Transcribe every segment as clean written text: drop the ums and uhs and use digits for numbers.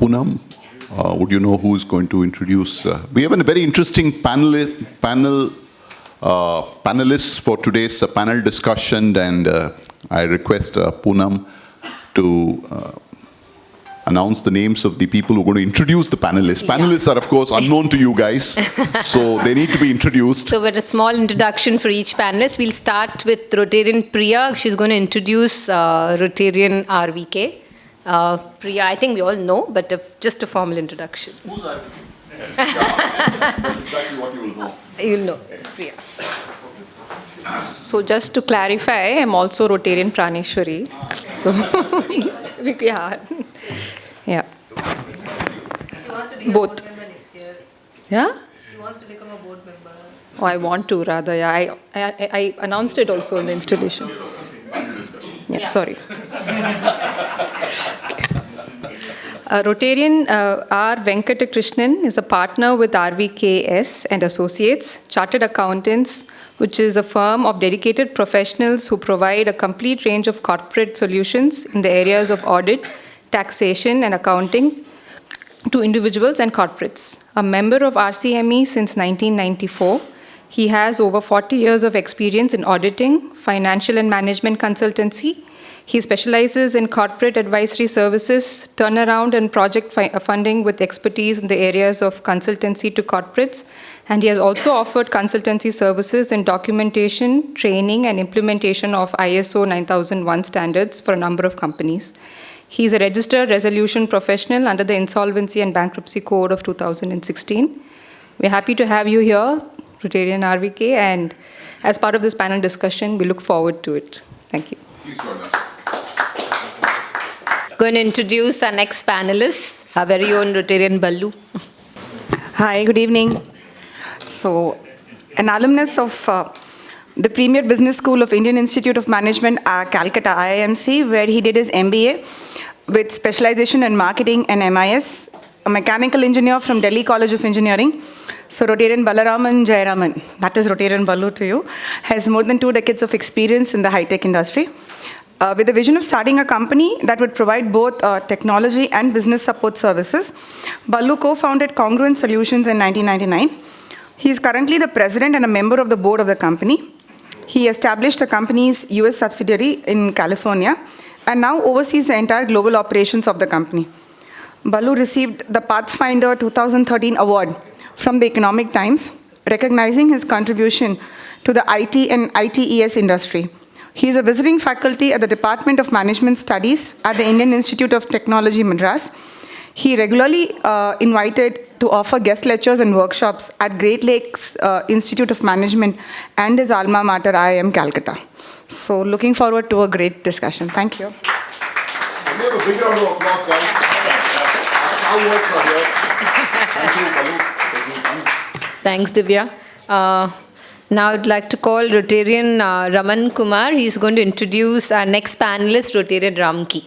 Poonam. Would you know who is going to introduce? We have a very interesting panelists for today's panel discussion, and I request Poonam to announce the names of the people who are going to introduce the panelists. Panelists are, of course, unknown to you guys, so they need to be introduced. So with a small introduction for each panelist, we'll start with Rotarian Priya. She's going to introduce Rotarian RVK. Priya, I think we all know, but just a formal introduction. Who's RVK? That's exactly what you will know. You'll know, Priya. So just to clarify, I'm also Rotarian Praneshwari. So, yeah. She wants to become Both. a board member next year. Yeah? She wants to become a board member. Oh, I want to rather. Yeah, I announced it also in the installation. Yeah, sorry. Rotarian R. Venkatakrishnan is a partner with RVKS and Associates, Chartered Accountants, which is a firm of dedicated professionals who provide a complete range of corporate solutions in the areas of audit, taxation, and accounting to individuals and corporates. A member of RCME since 1994, he has over 40 years of experience in auditing, financial and management consultancy. He specializes in corporate advisory services, turnaround and project funding with expertise in the areas of consultancy to corporates. And he has also offered consultancy services in documentation, training, and implementation of ISO 9001 standards for a number of companies. He is a registered resolution professional under the Insolvency and Bankruptcy Code of 2016. We're happy to have you here, Rotarian RVK, and as part of this panel discussion, we look forward to it. Thank you. Please join us. Going to introduce our next panelist, our very own Rotarian Ballu. Hi, good evening. So, an alumnus of the Premier Business School of Indian Institute of Management, Calcutta IIMC, where he did his MBA with specialization in marketing and MIS, a mechanical engineer from Delhi College of Engineering. So Rotarian Balaraman Jayaraman, that is Rotarian Ballu to you, has more than 2 decades of experience in the high-tech industry. With the vision of starting a company that would provide both technology and business support services, Ballu co-founded Congruent Solutions in 1999. He is currently the president and a member of the board of the company. He established the company's US subsidiary in California and now oversees the entire global operations of the company. Ballu received the Pathfinder 2013 award from the Economic Times, recognizing his contribution to the IT and ITES industry. He is a visiting faculty at the Department of Management Studies at the Indian Institute of Technology, Madras. He regularly invited to offer guest lectures and workshops at Great Lakes Institute of Management and his alma mater, IIM Calcutta. So looking forward to a great discussion. Thank you. Can we have a big round of applause, guys? Our words are here. Thank you, Ballu. Thanks, Divya. Now I'd like to call Rotarian Raman Kumar. He's going to introduce our next panelist, Rotarian Ramki.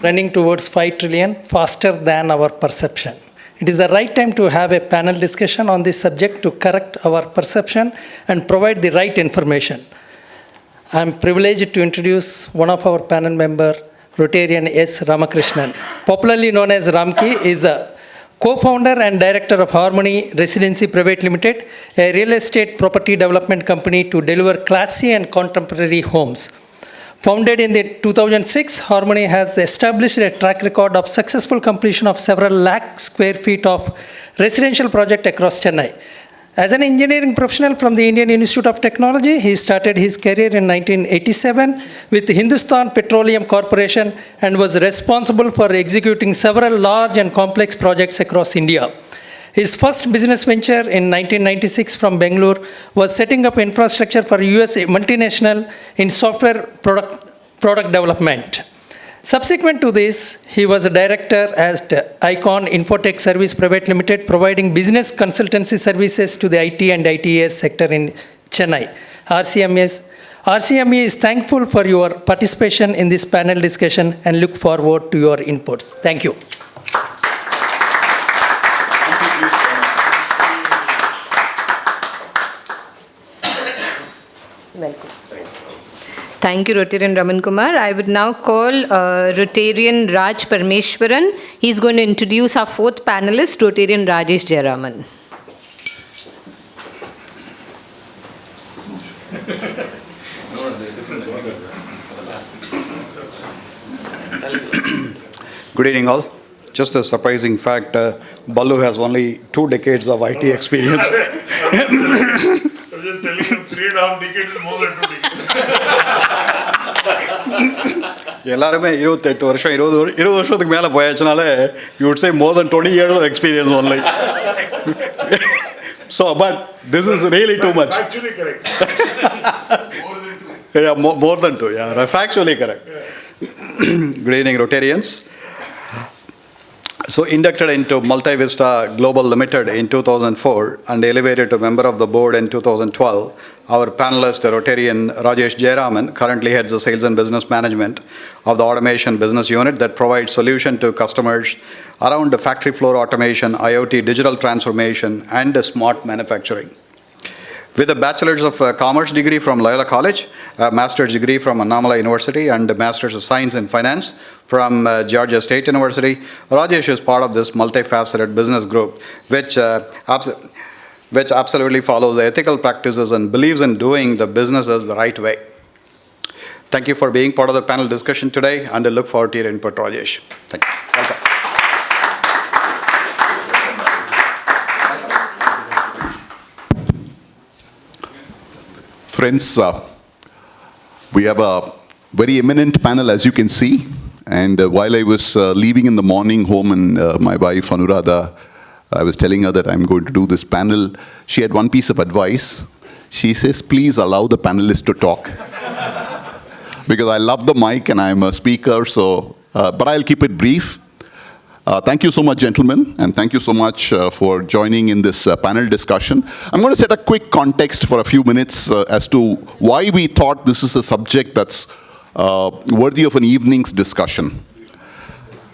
Running towards 5 trillion faster than our perception. It is the right time to have a panel discussion on this subject to correct our perception and provide the right information. I am privileged to introduce one of our panel member, Rotarian S. Ramakrishnan. Popularly known as Ramki, is the co-founder and director of Harmony Residency Private Limited, a real estate property development company to deliver classy and contemporary homes. Founded in 2006, Harmony has established a track record of successful completion of several lakh square feet of residential projects across Chennai. As an engineering professional from the Indian Institute of Technology, he started his career in 1987 with Hindustan Petroleum Corporation and was responsible for executing several large and complex projects across India. His first business venture in 1996 from Bangalore was setting up infrastructure for US multinational in software product development. Subsequent to this, he was a director at Icon Infotech Service Private Limited, providing business consultancy services to the IT and ITES sector in Chennai. RCME is thankful for your participation in this panel discussion and look forward to your inputs. Thank you. Welcome. Thank you, Rotarian Raman Kumar. I would now call Rotarian Raj Parmeshwaran. He's going to introduce our fourth panelist, Rotarian Rajesh Jayaraman. Good evening, all. Just a surprising fact, Ballu has only 2 decades of IT experience. I'm just telling you, 3.5 decades is more than 2 decades. எல்லாருமே 28 வருஷம் 20 வருஷத்துக்கு மேலே போயாச்சுனால you would say more than 20 years of experience only. So, but this is really too much. Actually correct. More than 2. Yeah, more than 2, yeah, factually correct. Good evening, Rotarians. So, inducted into Multivista Global Limited in 2004 and elevated to member of the board in 2012, our panelist, Rotarian Rajesh Jayaraman, currently heads the sales and business management of the automation business unit that provides solution to customers around the factory floor automation, IoT, digital transformation, and smart manufacturing. With a Bachelor's of Commerce degree from Loyola College, a Master's degree from Annamala University, and a Master's of Science in Finance from Georgia State University, Rajesh is part of this multifaceted business group, which absolutely follows the ethical practices and believes in doing the businesses the right way. Thank you for being part of the panel discussion today, and I look forward to your input, Rajesh. Thank you. Welcome. Friends, we have a very eminent panel, as you can see. And while I was leaving in the morning home, and my wife, Anuradha, I was telling her that I'm going to do this panel. She had one piece of advice. She says, please allow the panelists to talk. Because I love the mic and I'm a speaker, so, but I'll keep it brief. Thank you so much, gentlemen, and thank you so much for joining in this panel discussion. I'm going to set a quick context for a few minutes as to why we thought this is a subject that's worthy of an evening's discussion.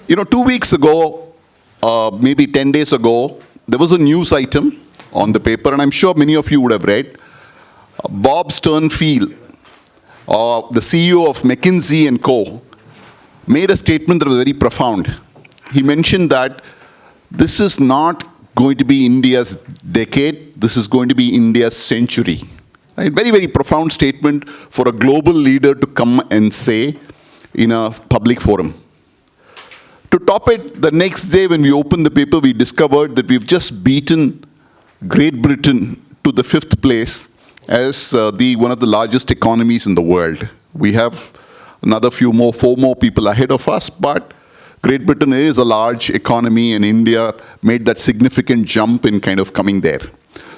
You know, 2 weeks ago, maybe 10 days ago, there was a news item on the paper, and I'm sure many of you would have read. Bob Sternfield, the CEO of McKinsey & Co., made a statement that was very profound. He mentioned that this is not going to be India's decade, this is going to be India's century. Right? Very, very profound statement for a global leader to come and say in a public forum. To top it, the next day when we opened the paper, we discovered that we've just beaten Great Britain to the 5th place as one of the largest economies in the world. We have another 4 more people ahead of us, but Great Britain is a large economy, and India made that significant jump in kind of coming there.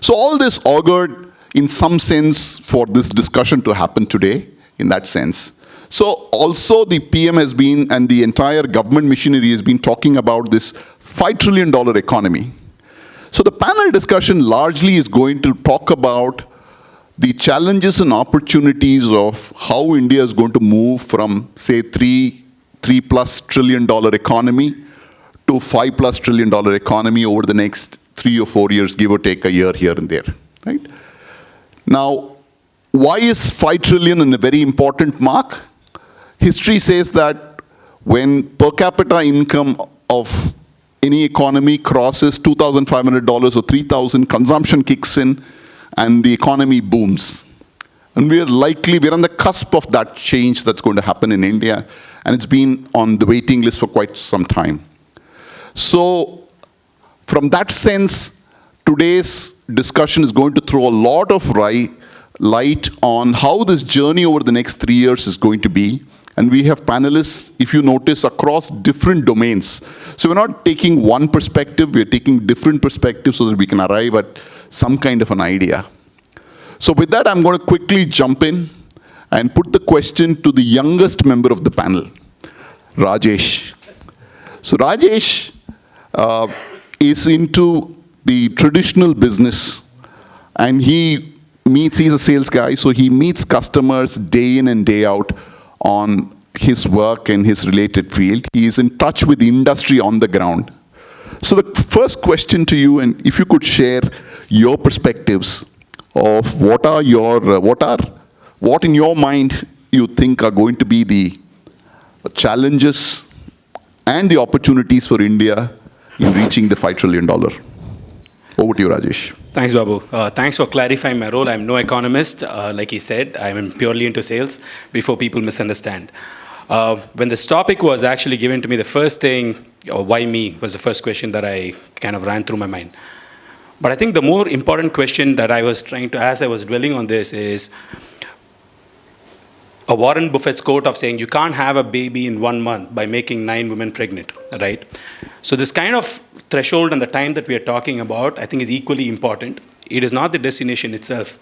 So all this augured, in some sense, for this discussion to happen today, in that sense. So also the PM has been, and the entire government machinery has been talking about this $5 trillion economy. So the panel discussion largely is going to talk about the challenges and opportunities of how India is going to move from, say, $3+ trillion economy to $5+ trillion economy over the next 3 or 4 years, give or take a year here and there, right? Now, why is 5 trillion a very important mark? History says that when per capita income of any economy crosses $2,500 or $3,000, consumption kicks in and the economy booms. And we're on the cusp of that change that's going to happen in India. And it's been on the waiting list for quite some time. So from that sense, today's discussion is going to throw a lot of light on how this journey over the next 3 years is going to be. And we have panelists, if you notice, across different domains. So we're not taking one perspective, we're taking different perspectives so that we can arrive at some kind of an idea. So with that, I'm going to quickly jump in and put the question to the youngest member of the panel, Rajesh. So Rajesh is into the traditional business, and he's a sales guy, so he meets customers day in and day out on his work and his related field. He is in touch with the industry on the ground. So the first question to you, and if you could share your perspectives of what in your mind you think are going to be the challenges and the opportunities for India in reaching the $5 trillion? Over to you, Rajesh. Thanks, Babu. Thanks for clarifying my role. I'm no economist. Like he said, I'm purely into sales before people misunderstand. When this topic was actually given to me, the first thing, why me, was the first question that I kind of ran through my mind. But I think the more important question that I was trying to ask, I was dwelling on this, is a Warren Buffett's quote of saying, you can't have a baby in 1 month by making 9 women pregnant, right? So this kind of threshold and the time that we are talking about, I think is equally important. It is not the destination itself.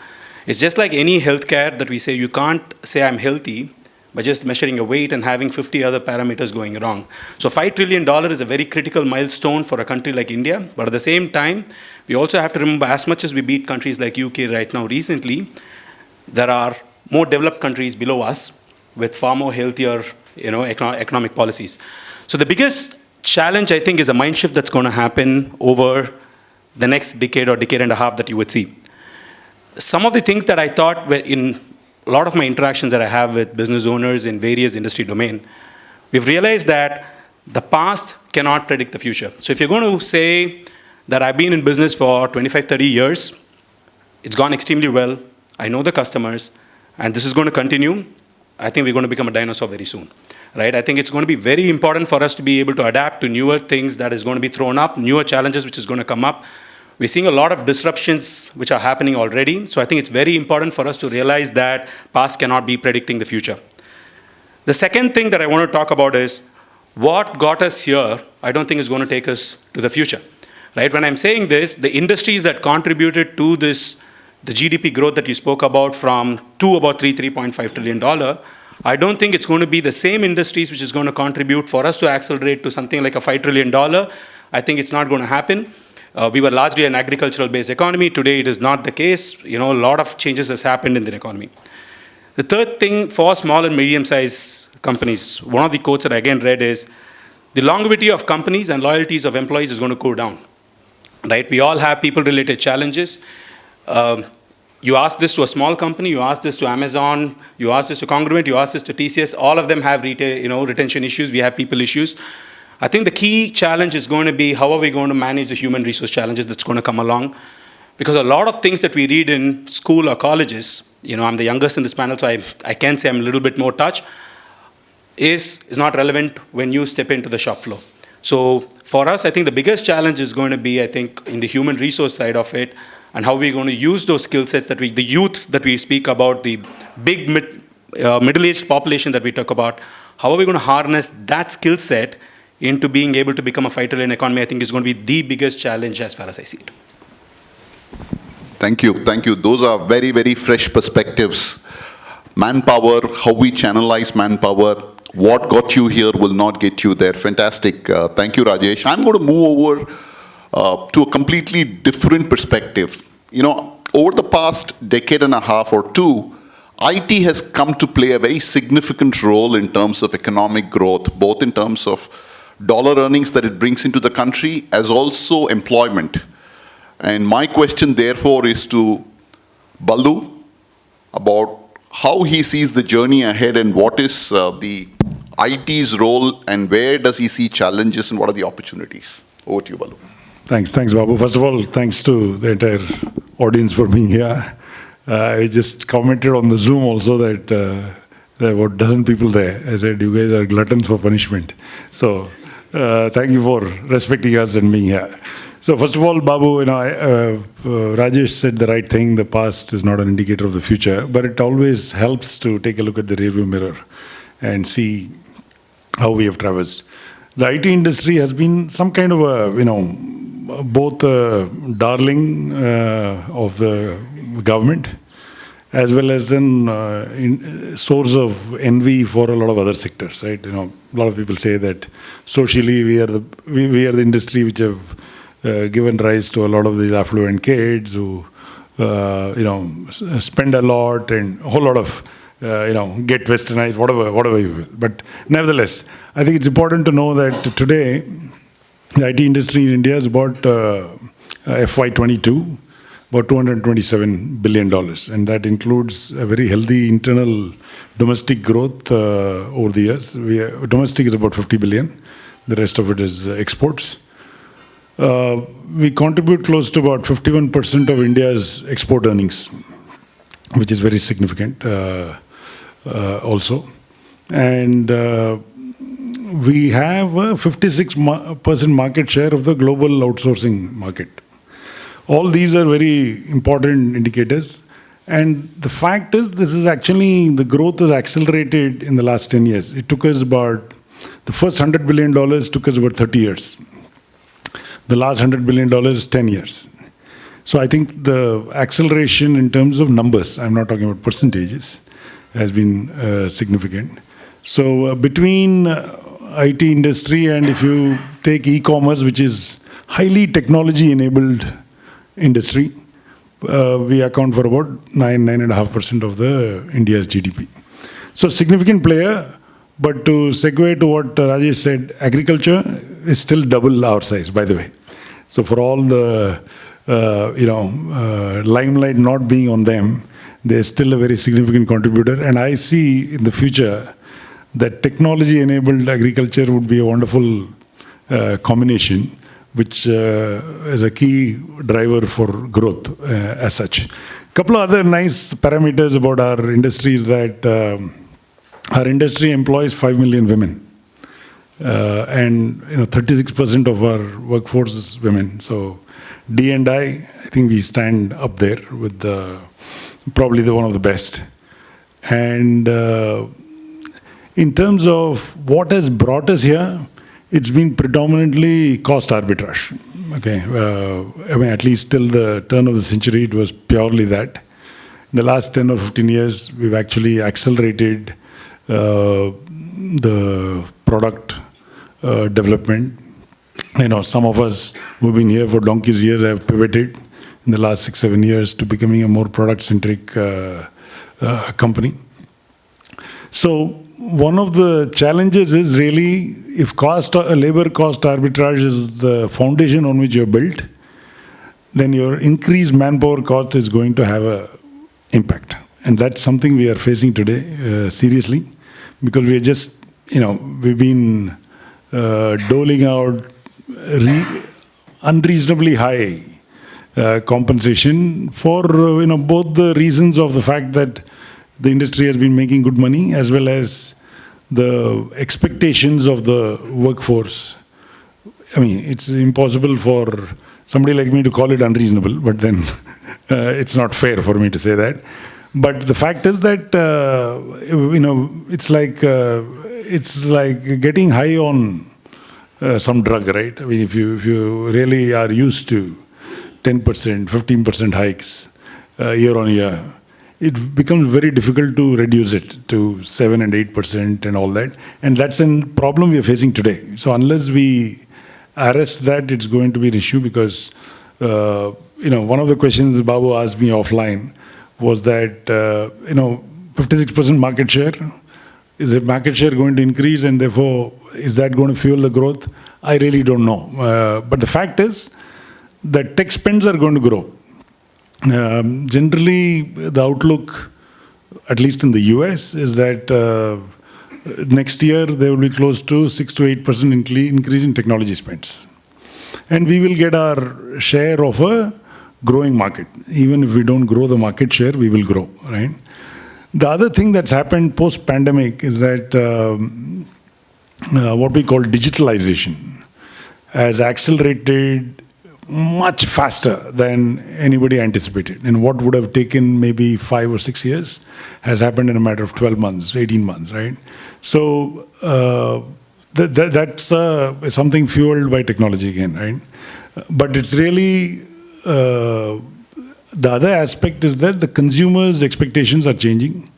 It's just like any healthcare that we say, you can't say I'm healthy by just measuring a weight and having 50 other parameters going wrong. So $5 trillion is a very critical milestone for a country like India. But at the same time, we also have to remember, as much as we beat countries like UK right now recently, there are more developed countries below us with far more healthier, economic policies. So the biggest challenge, I think, is a mind shift that's going to happen over the next decade or decade and a half that you would see. Some of the things that I thought were in a lot of my interactions that I have with business owners in various industry domain, we've realized that the past cannot predict the future. So if you're going to say that I've been in business for 25, 30 years, it's gone extremely well, I know the customers, and this is going to continue, I think we're going to become a dinosaur very soon, right? I think it's going to be very important for us to be able to adapt to newer things that is going to be thrown up, newer challenges which is going to come up. We're seeing a lot of disruptions which are happening already. So I think it's very important for us to realize that past cannot be predicting the future. The second thing that I want to talk about is what got us here, I don't think is going to take us to the future, right? When I'm saying this, the industries that contributed to this, the GDP growth that you spoke about from to about $3.5 trillion, I don't think it's going to be the same industries which is going to contribute for us to accelerate to something like a $5 trillion. I think it's not going to happen. We were largely an agricultural-based economy. Today, it is not the case. A lot of changes has happened in the economy. The third thing for small and medium-sized companies, one of the quotes that I again read is, the longevity of companies and loyalties of employees is going to go down, right? We all have people-related challenges. You ask this to a small company, you ask this to Amazon, you ask this to Congruent, you ask this to TCS, all of them have retention issues, we have people issues. I think the key challenge is going to be how are we going to manage the human resource challenges that's going to come along. Because a lot of things that we read in school or colleges, I'm the youngest in this panel, so I can say I'm a little bit more touch, is not relevant when you step into the shop floor. So for us, I think the biggest challenge is going to be, I think, in the human resource side of it, and how we're going to use those skill sets that the youth that we speak about, the big middle-aged population that we talk about, how are we going to harness that skill set into being able to become a $5 trillion economy, I think is going to be the biggest challenge as far as I see it. Thank you. Thank you. Those are very, very fresh perspectives. Manpower, how we channelize manpower, what got you here will not get you there. Fantastic. Thank you, Rajesh. I'm going to move over to a completely different perspective. Over the past decade and a half or two, IT has come to play a very significant role in terms of economic growth, both in terms of dollar earnings that it brings into the country, as also employment. And my question, therefore, is to Balu about how he sees the journey ahead and what is the IT's role and where does he see challenges and what are the opportunities. Over to you, Balu. Thanks, Babu. First of all, thanks to the entire audience for being here. I just commented on the Zoom also that there were a dozen people there. I said, you guys are gluttons for punishment. So thank you for respecting us and being here. So first of all, Babu, Rajesh said the right thing. The past is not an indicator of the future, but it always helps to take a look at the rearview mirror and see how we have traversed. The IT industry has been some kind of a, both a darling of the government, as well as a source of envy for a lot of other sectors, right? A lot of people say that socially we are the industry which have given rise to a lot of these affluent kids who, spend a lot and a whole lot of, get westernized, whatever you will. But nevertheless, I think it's important to know that today, the IT industry in India is about FY22. about $227 billion. And that includes a very healthy internal domestic growth over the years. Domestic is about 50 billion. The rest of it is exports. We contribute close to about 51% of India's export earnings, which is very significant also. And we have a 56% market share of the global outsourcing market. All these are very important indicators. And the fact is, this is actually, the growth has accelerated in the last 10 years. It took us about, the first $100 billion took us about 30 years. The last $100 billion, 10 years. So I think the acceleration in terms of numbers, I'm not talking about percentages, has been significant. So between IT industry and if you take e-commerce, which is highly technology-enabled industry, we account for about 9.5% of the India's GDP. So significant player, but to segue to what Rajesh said, agriculture is still double our size, by the way. So for all the limelight not being on them, they're still a very significant contributor. And I see in the future that technology-enabled agriculture would be a wonderful combination, which is a key driver for growth as such. A couple of other nice parameters about our industry is that our industry employs 5 million women. And 36% of our workforce is women. So D&I think we stand up there with probably one of the best. And in terms of what has brought us here, it's been predominantly cost arbitrage. Okay, I mean, at least till the turn of the century, it was purely that. In the last 10 or 15 years, we've actually accelerated the product development. Some of us who've been here for donkey's years have pivoted in the last 6-7 years to becoming a more product-centric company. So one of the challenges is really if labor cost arbitrage is the foundation on which you're built, then your increased manpower cost is going to have an impact. And that's something we are facing today seriously, because we are just, we've been doling out unreasonably high compensation for both the reasons of the fact that the industry has been making good money as well as the expectations of the workforce. I mean, it's impossible for somebody like me to call it unreasonable, but then it's not fair for me to say that. But the fact is that it's like getting high on some drug, right? I mean, if you really are used to 10%, 15% hikes year on year, it becomes very difficult to reduce it to 7 and 8% and all that. And that's a problem we are facing today. So unless we arrest that, it's going to be an issue because, one of the questions Babu asked me offline was that, 56% market share, is the market share going to increase and therefore is that going to fuel the growth? I really don't know. But the fact is that tech spends are going to grow. Generally, the outlook, at least in the US, is that next year there will be close to 6 to 8% increase in technology spends. And we will get our share of a growing market. Even if we don't grow the market share, we will grow, right? The other thing that's happened post-pandemic is that what we call digitalization has accelerated much faster than anybody anticipated. And what would have taken maybe 5 or 6 years has happened in a matter of 12 months, 18 months, right? So that's something fueled by technology again, right? But it's really, the other aspect is that the consumer's expectations are changing.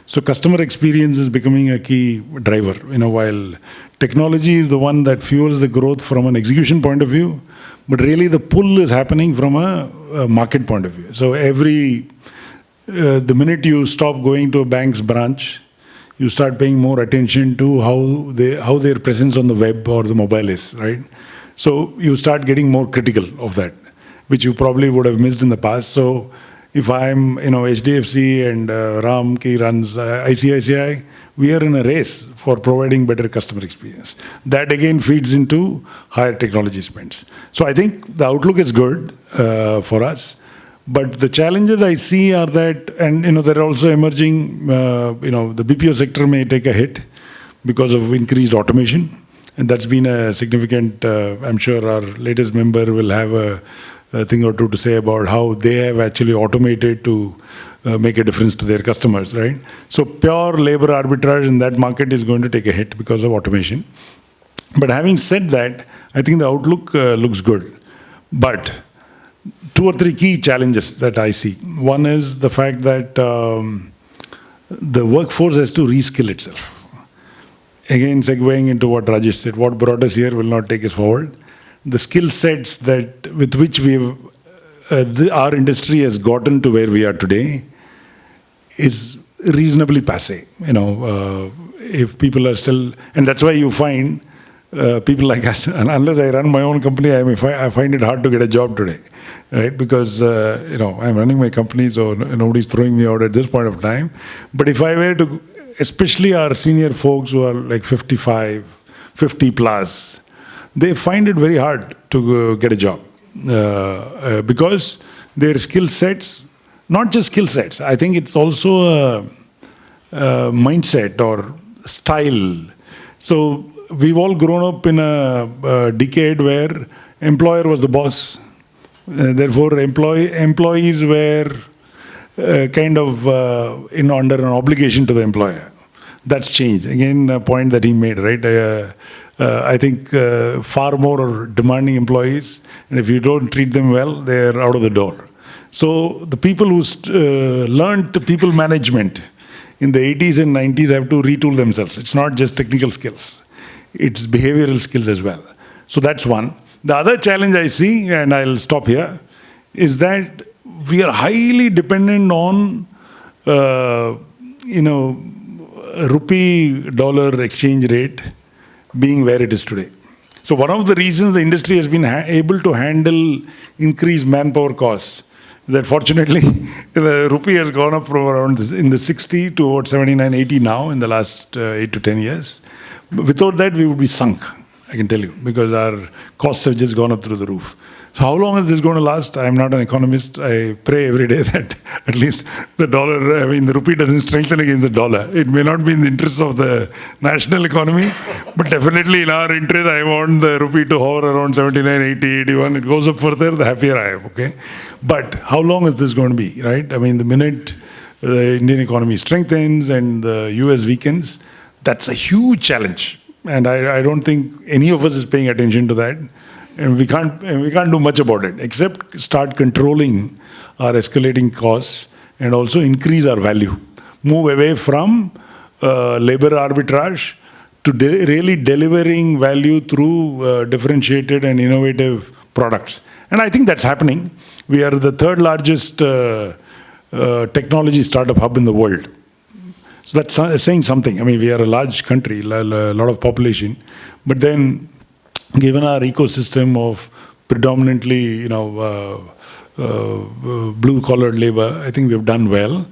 So customer experience is becoming a key driver. While technology is the one that fuels the growth from an execution point of view, but really the pull is happening from a market point of view. So the minute you stop going to a bank's branch, you start paying more attention to how their presence on the web or the mobile is, right? So you start getting more critical of that. which you probably would have missed in the past. So if I'm, HDFC and Ram Ki runs ICICI, we are in a race for providing better customer experience. That again feeds into higher technology spends. So I think the outlook is good for us. But the challenges I see are that, and there are also emerging, the BPO sector may take a hit because of increased automation. And that's been a significant, I'm sure our latest member will have a thing or two to say about how they have actually automated to make a difference to their customers, right? So pure labor arbitrage in that market is going to take a hit because of automation. But having said that, I think the outlook looks good. But 2 or 3 key challenges that I see. One is the fact that the workforce has to reskill itself. Again, segueing into what Rajesh said, what brought us here will not take us forward. The skill sets with which our industry has gotten to where we are today is reasonably passé. If people are still, and that's why you find people like us, and unless I run my own company, I find it hard to get a job today, right? Because, I'm running my company, so nobody's throwing me out at this point of time. But if I were to, especially our senior folks who are like 55, 50 plus, they find it very hard to get a job because their skill sets, not just skill sets, I think it's also a mindset or style. So we've all grown up in a decade where employer was the boss. Therefore, employees were under an obligation to the employer. That's changed. Again, a point that he made, right? I think far more demanding employees, and if you don't treat them well, they're out of the door. So the people who learned people management in the 80s and 90s have to retool themselves. It's not just technical skills. It's behavioral skills as well. So that's one. The other challenge I see, and I'll stop here, is that we are highly dependent on, rupee-dollar exchange rate being where it is today. So one of the reasons the industry has been able to handle increased manpower costs, that fortunately the rupee has gone up from around in the 60 to about 79, 80 now in the last 8 to 10 years. Without that, we would be sunk, I can tell you, because our costs have just gone up through the roof. So how long is this going to last? I'm not an economist. I pray every day that at least the rupee doesn't strengthen against the dollar. It may not be in the interest of the national economy, but definitely in our interest, I want the rupee to hover around 79, 80, 81. It goes up further, the happier I am, okay? But how long is this going to be, right? The minute the Indian economy strengthens and the US weakens, that's a huge challenge. And I don't think any of us is paying attention to that. And we can't do much about it, except start controlling our escalating costs and also increase our value. Move away from labor arbitrage to really delivering value through differentiated and innovative products. And I think that's happening. We are the 3rd largest technology startup hub in the world. So that's saying something. We are a large country, a lot of population. But then, given our ecosystem of predominantly, blue-collar labor, I think we've done well.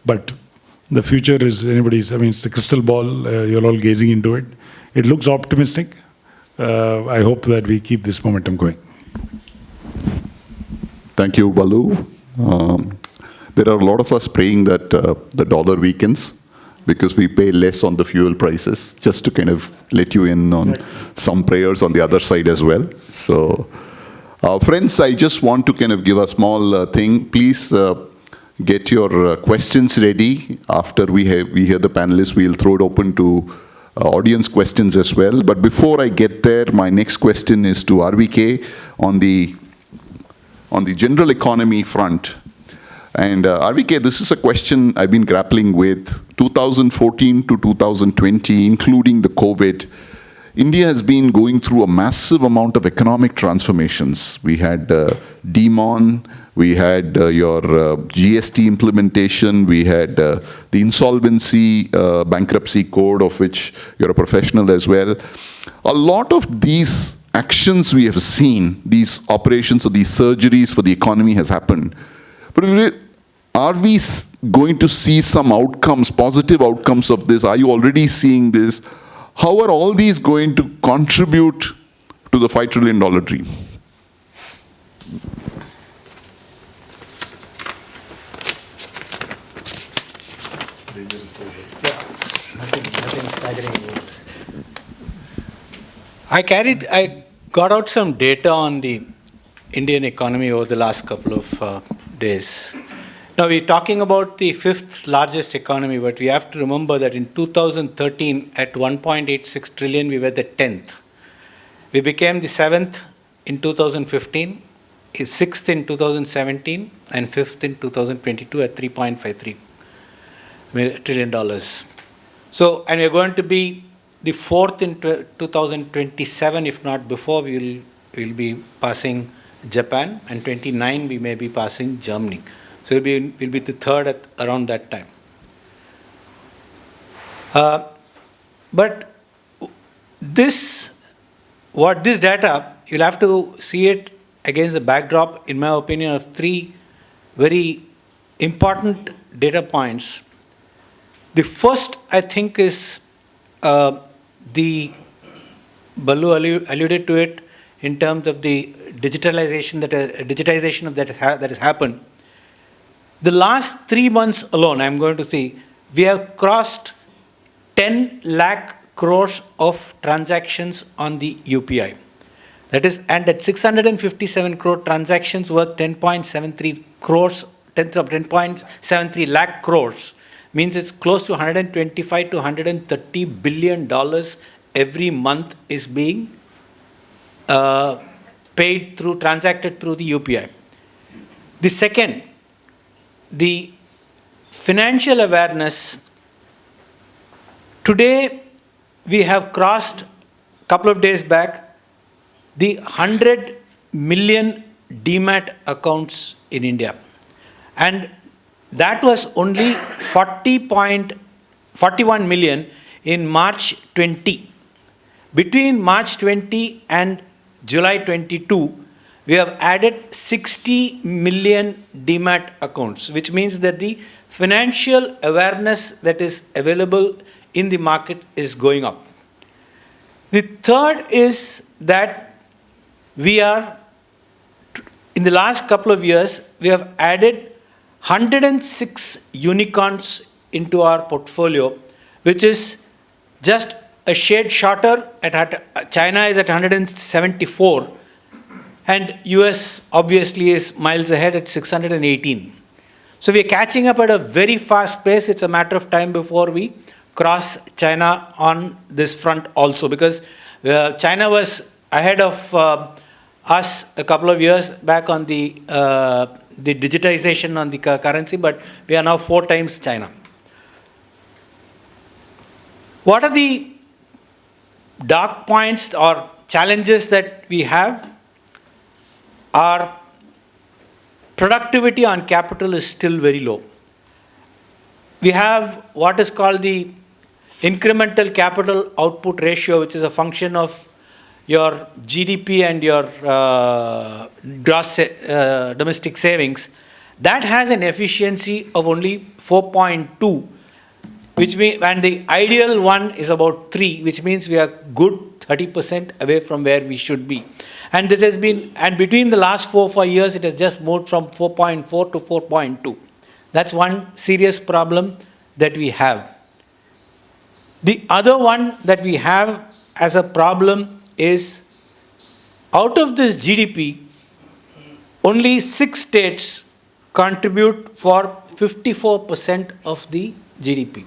But the future is anybody's. It's a crystal ball. You're all gazing into it. It looks optimistic. I hope that we keep this momentum going. Thank you, Balu. There are a lot of us praying that the dollar weakens, because we pay less on the fuel prices, just to kind of let you in on some prayers on the other side as well. So, friends, I just want to kind of give a small thing. Please get your questions ready. After we hear the panelists, we'll throw it open to audience questions as well. But before I get there, my next question is to RVK on the general economy front. And RVK, this is a question I've been grappling with. 2014 to 2020, including the COVID, India has been going through a massive amount of economic transformations. We had DeMon, we had your GST implementation, we had the insolvency bankruptcy code, of which you're a professional as well. A lot of these actions we have seen, these operations or these surgeries for the economy has happened. But are we going to see some outcomes, positive outcomes of this? Are you already seeing this? How are all these going to contribute to the $5 trillion dream? I got out some data on the Indian economy over the last couple of days. Now we're talking about the fifth largest economy, but we have to remember that in 2013, at 1.86 trillion, we were the 10th. We became the 7th in 2015, 6th in 2017, and 5th in 2022 at $3.53 trillion. So, and we're going to be the 4th in 2027, if not before. We'll be passing Japan, and 29 we may be passing Germany. So we'll be the third at around that time. But this data, you'll have to see it against the backdrop, in my opinion, of three very important data points. The first, I think, is the Balu alluded to it in terms of the digitalization that has happened. The last 3 months alone, I'm going to see, we have crossed 10 lakh crores of transactions on the UPI. That is, and at 657 crore transactions worth 10.73 crores, 10.73 lakh crores, means it's close to 125 to 130 billion dollars every month is being transacted through the UPI. The second, the financial awareness. Today, we have crossed, a couple of days back, the 100 million demat accounts in India. And that was only 40.41 million in March 20. Between March 20 and July 22, we have added 60 million demat accounts, which means that the financial awareness that is available in the market is going up. The third is that we are, in the last couple of years, we have added 106 unicorns into our portfolio, which is just a shade shorter. China is at 174, and US obviously is miles ahead at 618. So we are catching up at a very fast pace. It's a matter of time before we cross China on this front also, because China was ahead of us a couple of years back on the digitization on the currency, but we are now 4 times China. What are the dark points or challenges that we have? Our productivity on capital is still very low. We have what is called the incremental capital output ratio, which is a function of your GDP and your gross domestic savings. That has an efficiency of only 4.2, which means, and the ideal one is about 3, which means we are good 30% away from where we should be. And it has been, and between the last 4 years, it has just moved from 4.4 to 4.2. That's one serious problem that we have. The other one that we have as a problem is, out of this GDP, only 6 states contribute for 54% of the GDP.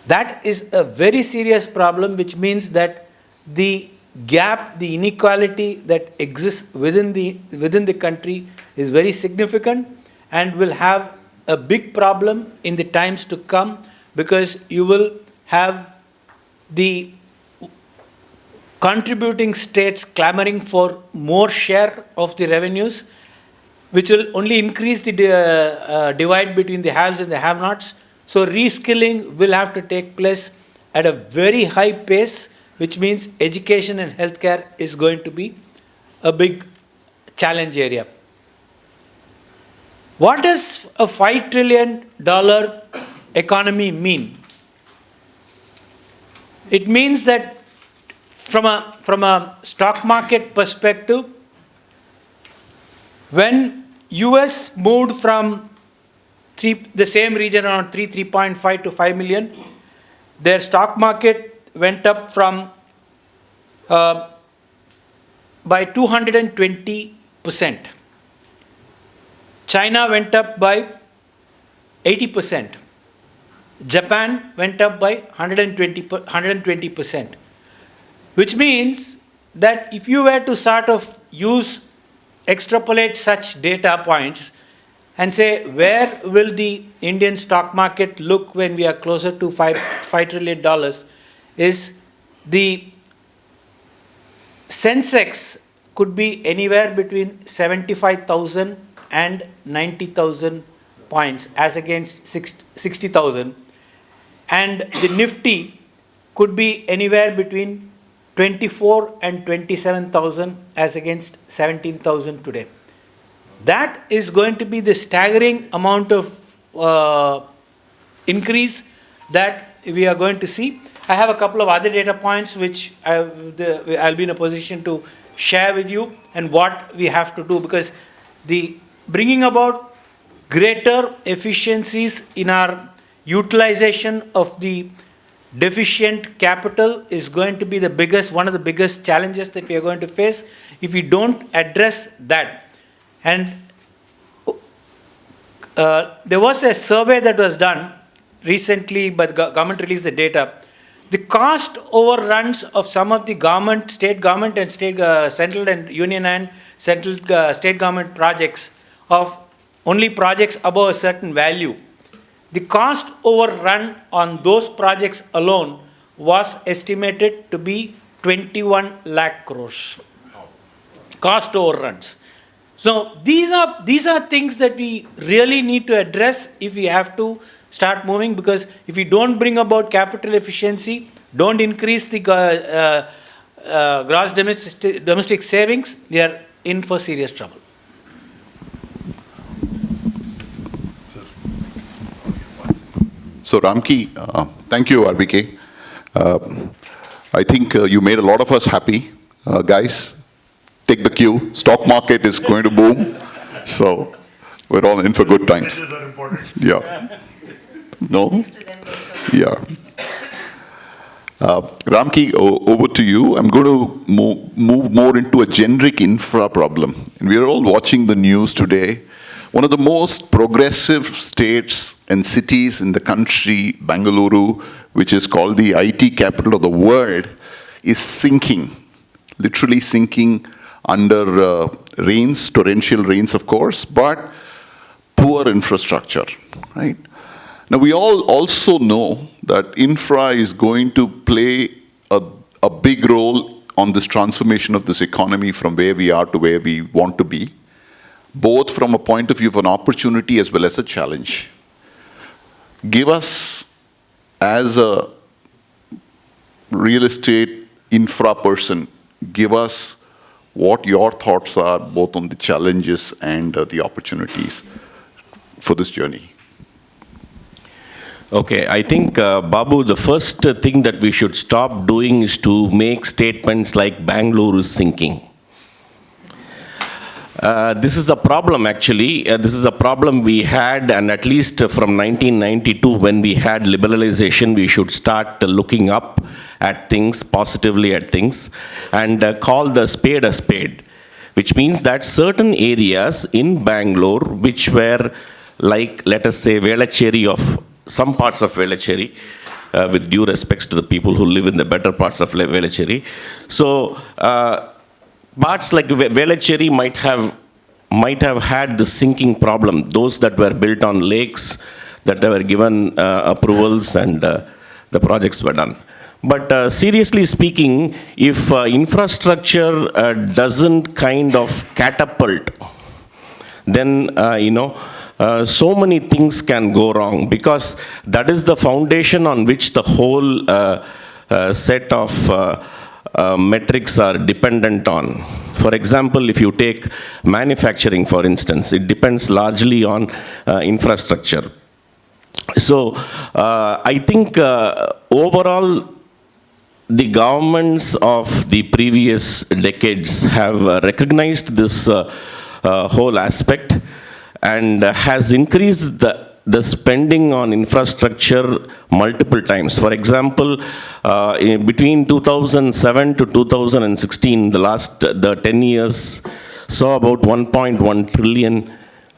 That is a very serious problem, which means that the gap, the inequality that exists within the country is very significant and will have a big problem in the times to come, because you will have the contributing states clamoring for more share of the revenues, which will only increase the divide between the haves and the have-nots. So reskilling will have to take place at a very high pace, which means education and healthcare is going to be a big challenge area. What does a $5 trillion economy mean? It means that from a stock market perspective, when US moved from the same region around 3.5 to 5 million, their stock market went up from by 220%. China went up by 80%. Japan went up by 120%. Which means that if you were to sort of extrapolate such data points and say, where will the Indian stock market look when we are closer to $5 trillion, is the Sensex could be anywhere between 75,000 and 90,000 points as against 60,000. And the Nifty could be anywhere between 24 and 27,000 as against 17,000 today. That is going to be the staggering amount of increase that we are going to see. I have a couple of other data points which I'll be in a position to share with you and what we have to do, because the bringing about greater efficiencies in our utilization of the deficient capital is going to be one of the biggest challenges that we are going to face if we don't address that. And there was a survey that was done recently, but the government released the data. The cost overruns of some of the government, state government and central and union and central state government projects, of only projects above a certain value, the cost overrun on those projects alone was estimated to be 21 lakh crores. Cost overruns. So these are things that we really need to address if we have to start moving, because if we don't bring about capital efficiency, don't increase the gross domestic savings, we are in for serious trouble. So Ramki, thank you, RBK. I think you made a lot of us happy. Guys, take the cue. Stock market is going to boom. So we're all in for good times. Messages are important. Yeah. No? Yeah. Ramki, over to you. I'm going to move more into a generic infra problem. And we're all watching the news today. One of the most progressive states and cities in the country, Bengaluru, which is called the IT capital of the world, is sinking, literally sinking under rains, torrential rains, of course, but poor infrastructure, right? Now, we all also know that infra is going to play a big role on this transformation of this economy from where we are to where we want to be, both from a point of view of an opportunity as well as a challenge. Give us, as a real estate infra person, give us what your thoughts are both on the challenges and the opportunities for this journey. Okay, I think, Babu, the first thing that we should stop doing is to make statements like Bangalore is sinking. This is a problem, actually. This is a problem we had, and at least from 1992, when we had liberalization, we should start looking up at things, positively at things, and call the spade a spade, which means that certain areas in Bangalore, which were like, let us say, Velachery of some parts of Velachery, with due respects to the people who live in the better parts of Velachery. So, parts like Velachery might have had the sinking problem, those that were built on lakes, that were given approvals and the projects were done. But seriously speaking, if infrastructure doesn't kind of catapult, then, so many things can go wrong, because that is the foundation on which the whole set of metrics are dependent on. For example, if you take manufacturing, for instance, it depends largely on infrastructure. So I think overall, the governments of the previous decades have recognized this whole aspect and has increased the spending on infrastructure multiple times. For example, between 2007 to 2016, the 10 years saw about 1.1 trillion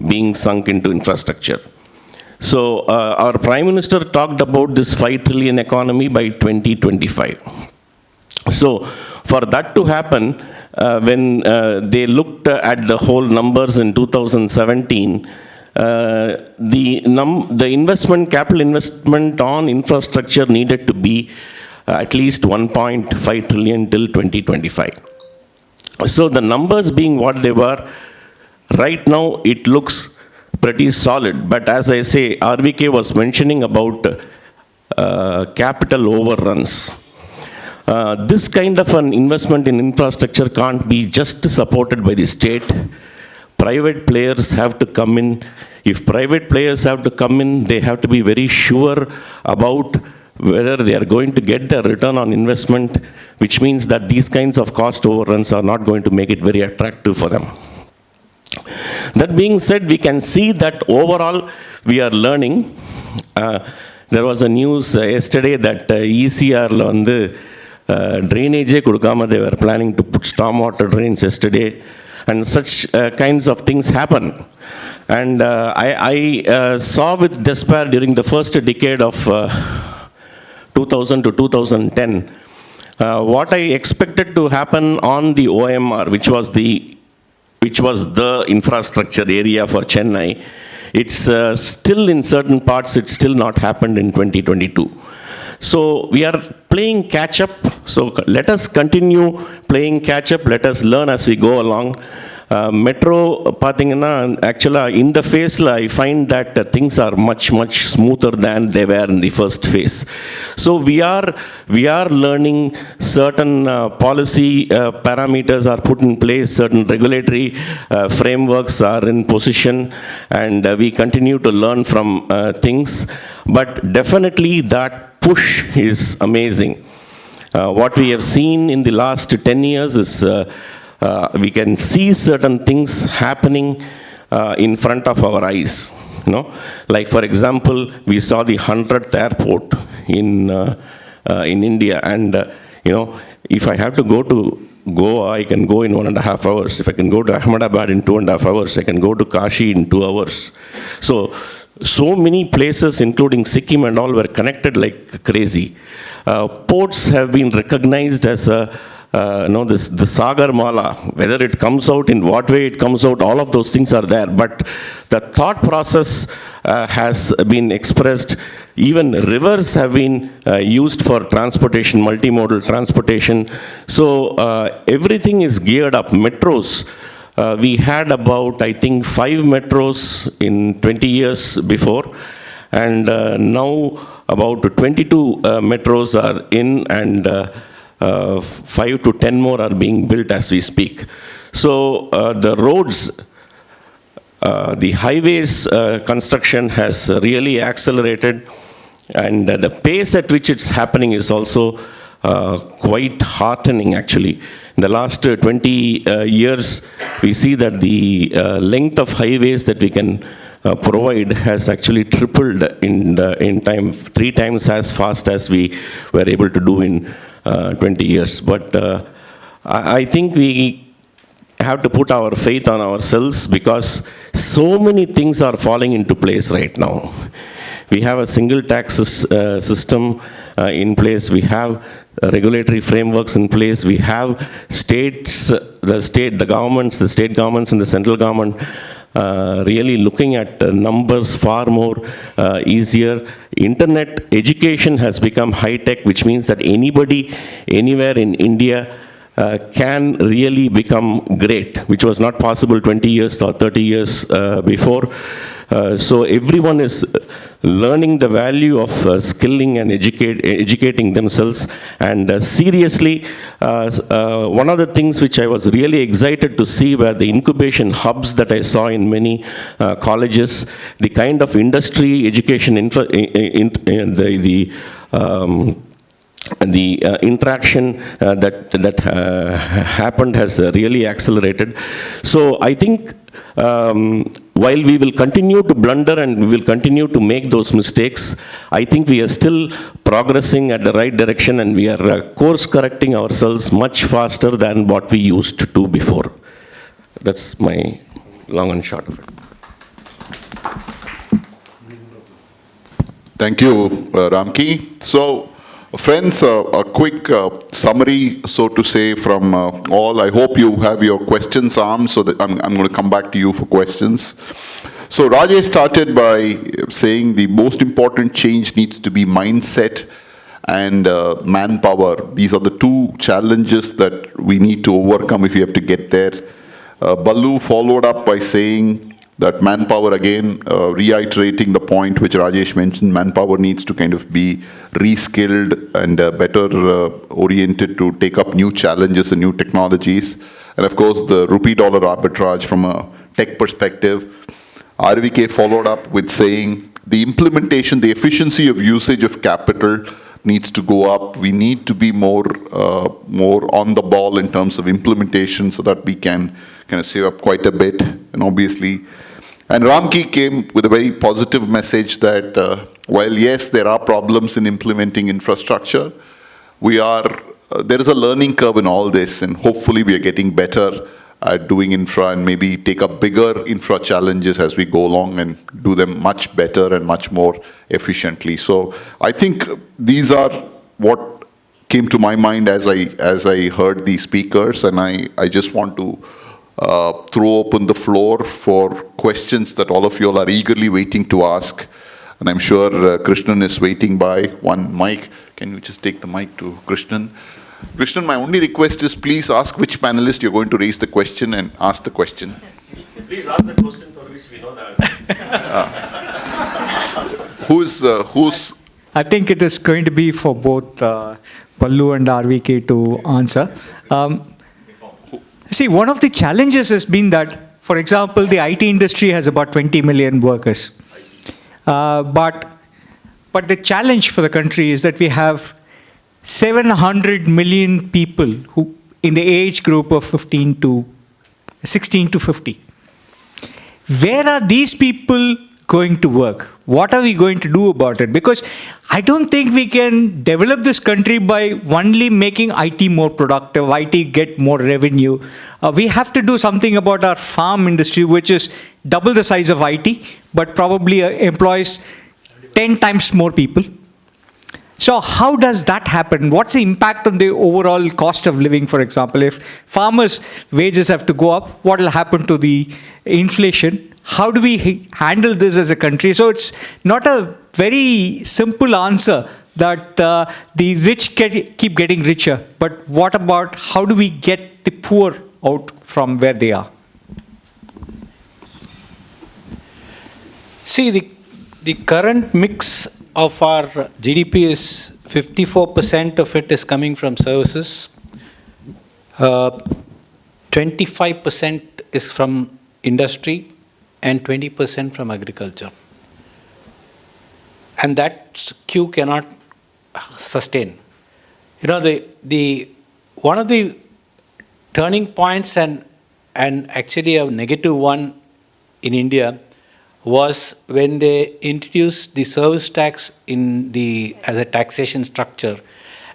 being sunk into infrastructure. So our Prime Minister talked about this 5 trillion economy by 2025. So for that to happen, when they looked at the whole numbers in 2017, the investment, capital investment on infrastructure needed to be at least 1.5 trillion till 2025. So the numbers being what they were, right now it looks pretty solid. But as I say, RVK was mentioning about capital overruns. This kind of an investment in infrastructure can't be just supported by the state. Private players have to come in. If private players have to come in, they have to be very sure about whether they are going to get their return on investment, which means that these kinds of cost overruns are not going to make it very attractive for them. That being said, we can see that overall we are learning. There was a news yesterday that ECR on the drainage Kudukama, they were planning to put stormwater drains yesterday, and such kinds of things happen. And I saw with despair during the first decade of 2000 to 2010, what I expected to happen on the OMR, which was the infrastructure area for Chennai, it's still in certain parts, it's still not happened in 2022. So we are playing catch up. So let us continue playing catch up. Let us learn as we go along. Metro, actually, in the phase, I find that things are much smoother than they were in the first phase. So we are learning. Certain policy parameters are put in place. Certain regulatory frameworks are in position, and we continue to learn from things. But definitely that push is amazing. What we have seen in the last 10 years is we can see certain things happening in front of our eyes. Like for example, we saw the 100th airport in India, and if I have to go to Goa, I can go in 1.5 hours. If I can go to Ahmedabad in 2.5 hours, I can go to Kashi in 2 hours. So many places, including Sikkim and all, were connected like crazy. Ports have been recognized as the Sagar Mala, whether it comes out in what way it comes out, all of those things are there. But the thought process has been expressed. Even rivers have been used for transportation, multimodal transportation. So everything is geared up. Metros, we had about, I think, 5 metros in 20 years before. And now about 22 metros are in, and 5 to 10 more are being built as we speak. So the roads, the highways construction has really accelerated, and the pace at which it's happening is also quite heartening actually. In the last 20 years, we see that the length of highways that we can provide has actually tripled in time, 3 times as fast as we were able to do in 20 years. But I think we have to put our faith on ourselves, because so many things are falling into place right now. We have a single tax system in place. We have regulatory frameworks in place. We have states, the state governments and the central government really looking at numbers far more easier. Internet education has become high-tech, which means that anybody, anywhere in India can really become great, which was not possible 20 years or 30 years before. So everyone is learning the value of skilling and educating themselves. And seriously, one of the things which I was really excited to see were the incubation hubs that I saw in many colleges, the kind of industry education, the interaction that happened has really accelerated. So I think while we will continue to blunder and we will continue to make those mistakes, I think we are still progressing at the right direction, and we are course correcting ourselves much faster than what we used to do before. That's my long and short of it. Thank you, Ramki. So, friends, a quick summary, so to say, from all. I hope you have your questions armed, so that I'm going to come back to you for questions. So Rajesh started by saying the most important change needs to be mindset and manpower. These are the two challenges that we need to overcome if we have to get there. Ballu followed up by saying that manpower, again, reiterating the point which Rajesh mentioned, manpower needs to kind of be reskilled and better oriented to take up new challenges and new technologies. And of course, the rupee-dollar arbitrage from a tech perspective. RVK followed up with saying the implementation, the efficiency of usage of capital needs to go up. We need to be more on the ball in terms of implementation so that we can kind of save up quite a bit. And obviously, and Ramki came with a very positive message that while yes, there are problems in implementing infrastructure, there is a learning curve in all this, and hopefully we are getting better at doing infra and maybe take up bigger infra challenges as we go along and do them much better and much more efficiently. So I think these are what came to my mind as I heard the speakers, and I just want to throw open the floor for questions that all of you all are eagerly waiting to ask. And I'm sure Krishnan is waiting by one mic. Can you just take the mic to Krishnan? Krishnan, my only request is please ask which panelist you're going to raise the question and ask the question. Please ask the question for which we know the answer. Who's? I think it is going to be for both Ballu and RVK to answer. See, one of the challenges has been that, for example, the IT industry has about 20 million workers. But the challenge for the country is that we have 700 million people who in the age group of 16 to 50. Where are these people going to work? What are we going to do about it? Because I don't think we can develop this country by only making IT more productive, IT get more revenue. We have to do something about our farm industry, which is double the size of IT, but probably employs 10 times more people. So how does that happen? What's the impact on the overall cost of living, for example? If farmers' wages have to go up, what will happen to the inflation? How do we handle this as a country? So it's not a very simple answer that the rich keep getting richer. But what about how do we get the poor out from where they are? See, the current mix of our GDP is 54% of it is coming from services, 25% is from industry, and 20% from agriculture. And that skew cannot sustain. You know, the one of the turning points and actually a negative one in India was when they introduced the service tax as a taxation structure,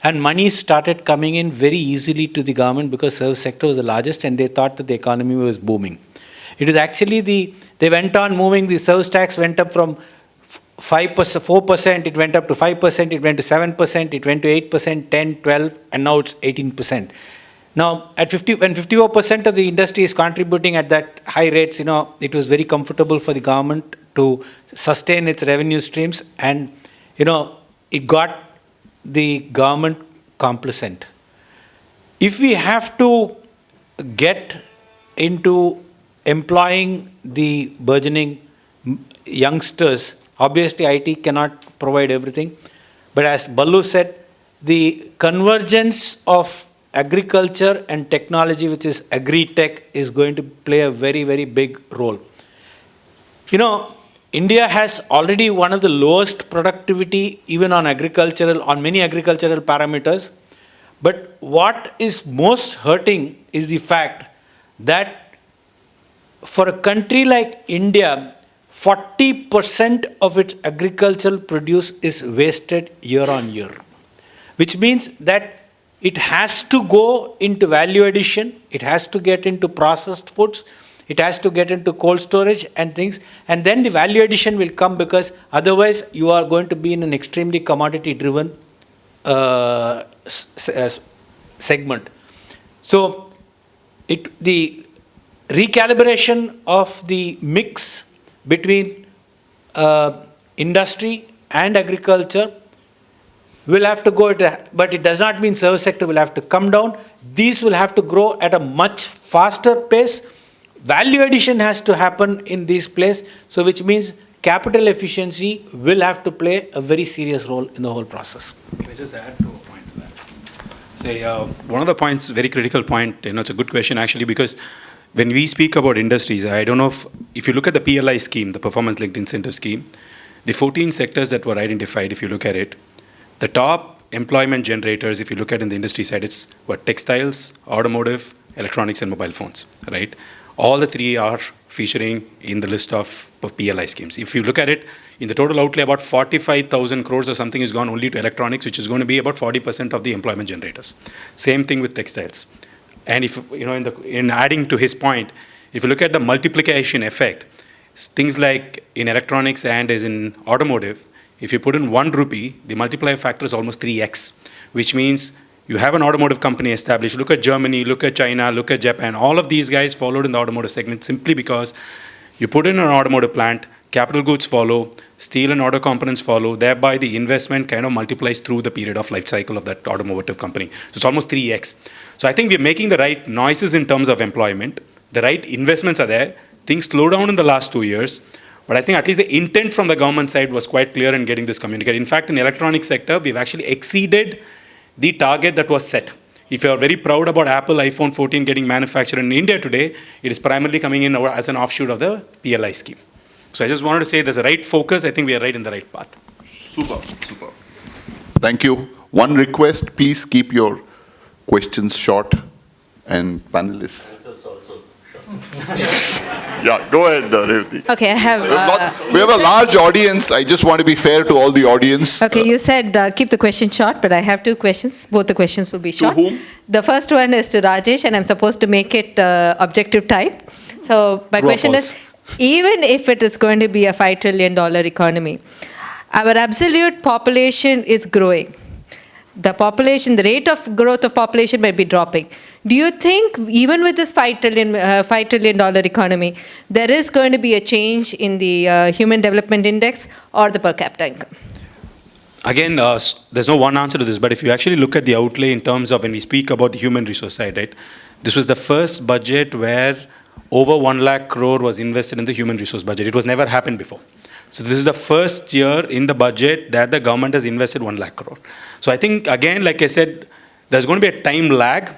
and money started coming in very easily to the government because service sector was the largest and they thought that the economy was booming. It is actually they went on moving, the service tax went up from 4%, it went up to 5%, it went to 7%, it went to 8%, 10, 12, and now it's 18%. Now, when 54% of the industry is contributing at that high rates, you know, it was very comfortable for the government to sustain its revenue streams, and, you know, it got the government complacent. If we have to get into employing the burgeoning youngsters. Obviously, IT cannot provide everything. But as Ballu said, the convergence of agriculture and technology, which is agri-tech, is going to play a very, very big role. You know, India has already one of the lowest productivity even on many agricultural parameters. But what is most hurting is the fact that for a country like India, 40% of its agricultural produce is wasted year on year, which means that it has to go into value addition, it has to get into processed foods, it has to get into cold storage and things, and then the value addition will come, because otherwise you are going to be in an extremely commodity driven segment. So the recalibration of the mix between industry and agriculture will have to go, but it does not mean service sector will have to come down. These will have to grow at a much faster pace. Value addition has to happen in this place, so which means capital efficiency will have to play a very serious role in the whole process. Can I just add to a point to that? Say, one of the points, very critical point, it's a good question actually, because when we speak about industries, I don't know if you look at the PLI scheme, the Performance Linked Incentive Scheme, the 14 sectors that were identified, if you look at it, the top employment generators, if you look at in the industry side, it's what, textiles, automotive, electronics, and mobile phones, right? All the three are featuring in the list of PLI schemes. If you look at it, in the total outlay, about 45,000 crores or something is gone only to electronics, which is going to be about 40% of the employment generators. Same thing with textiles. And if, in adding to his point, if you look at the multiplication effect, things like in electronics and as in automotive, if you put in 1 rupee, the multiplier factor is almost 3x, which means you have an automotive company established. Look at Germany, look at China, look at Japan. All of these guys followed in the automotive segment simply because you put in an automotive plant, capital goods follow, steel and auto components follow, thereby the investment kind of multiplies through the period of life cycle of that automotive company. So it's almost 3x. So I think we're making the right noises in terms of employment. The right investments are there. Things slowed down in the last 2 years. But I think at least the intent from the government side was quite clear in getting this communicated. In fact, in the electronics sector, we've actually exceeded the target that was set. If you're very proud about Apple iPhone 14 getting manufactured in India today, it is primarily coming in as an offshoot of the PLI scheme. So I just wanted to say there's a right focus. I think we are right in the right path. Super. Thank you. One request, please keep your questions short, and panelists. Yeah, go ahead, Revati. Okay, I have... We have a large audience. I just want to be fair to all the audience. Okay, you said keep the question short, but I have 2 questions. Both the questions will be short. To whom? The first one is to Rajesh, and I'm supposed to make it objective type. So my question is, even if it is going to be a $5 trillion economy, our absolute population is growing. The rate of growth of population might be dropping. Do you think, even with this $5 trillion economy, there is going to be a change in the Human Development Index or the per capita income? Again, there's no one answer to this, but if you actually look at the outlay in terms of when we speak about the human resource side, right? This was the first budget where over 1 lakh crore was invested in the human resource budget. It was never happened before. So this is the first year in the budget that the government has invested 1 lakh crore. So I think, again, like I said, there's going to be a time lag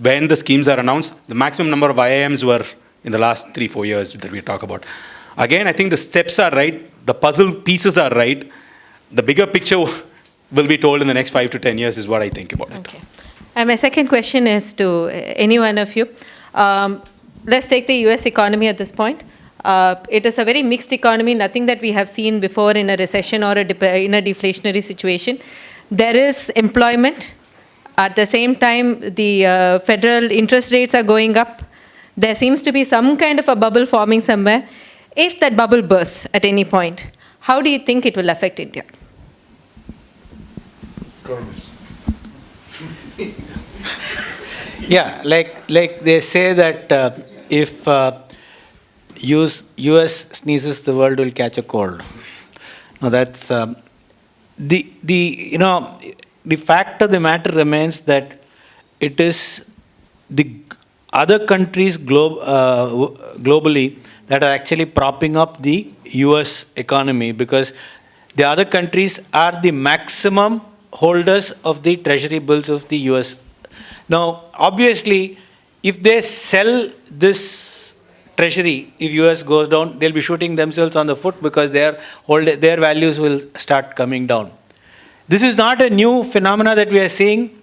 when the schemes are announced. The maximum number of IIMs were in the last 3-4 years that we talk about. Again, I think the steps are right. The puzzle pieces are right. The bigger picture will be told in the next 5 to 10 years is what I think about it. Okay. And my second question is to any one of you. Let's take the US economy at this point. It is a very mixed economy, nothing that we have seen before in a recession or in a deflationary situation. There is employment. At the same time, the federal interest rates are going up. There seems to be some kind of a bubble forming somewhere. If that bubble bursts at any point, how do you think it will affect India? Yeah, like they say that if US sneezes, the world will catch a cold. Now that's the fact of the matter remains that it is other countries globally that are actually propping up the US economy, because the other countries are the maximum holders of the treasury bills of the US. Now, obviously, if they sell this treasury, if US goes down, they'll be shooting themselves on the foot because their values will start coming down. This is not a new phenomena that we are seeing.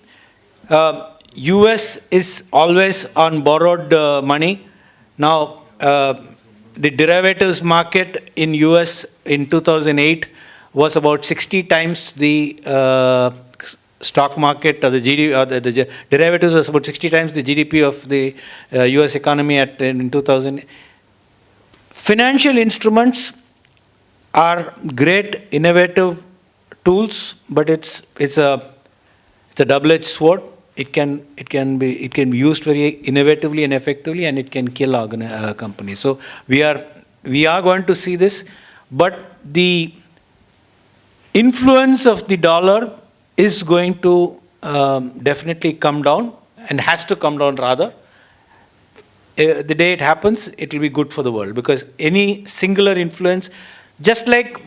US is always on borrowed money. Now, the derivatives market in US in 2008 was about 60 times the stock market, or the GDP, or the derivatives was about 60 times the GDP of the US economy in 2000. Financial instruments are great, innovative tools, but it's a double-edged sword. It can be used very innovatively and effectively, and it can kill companies. So we are going to see this, but the influence of the dollar is going to definitely come down, and has to come down rather. The day it happens, it will be good for the world, because any singular influence, just like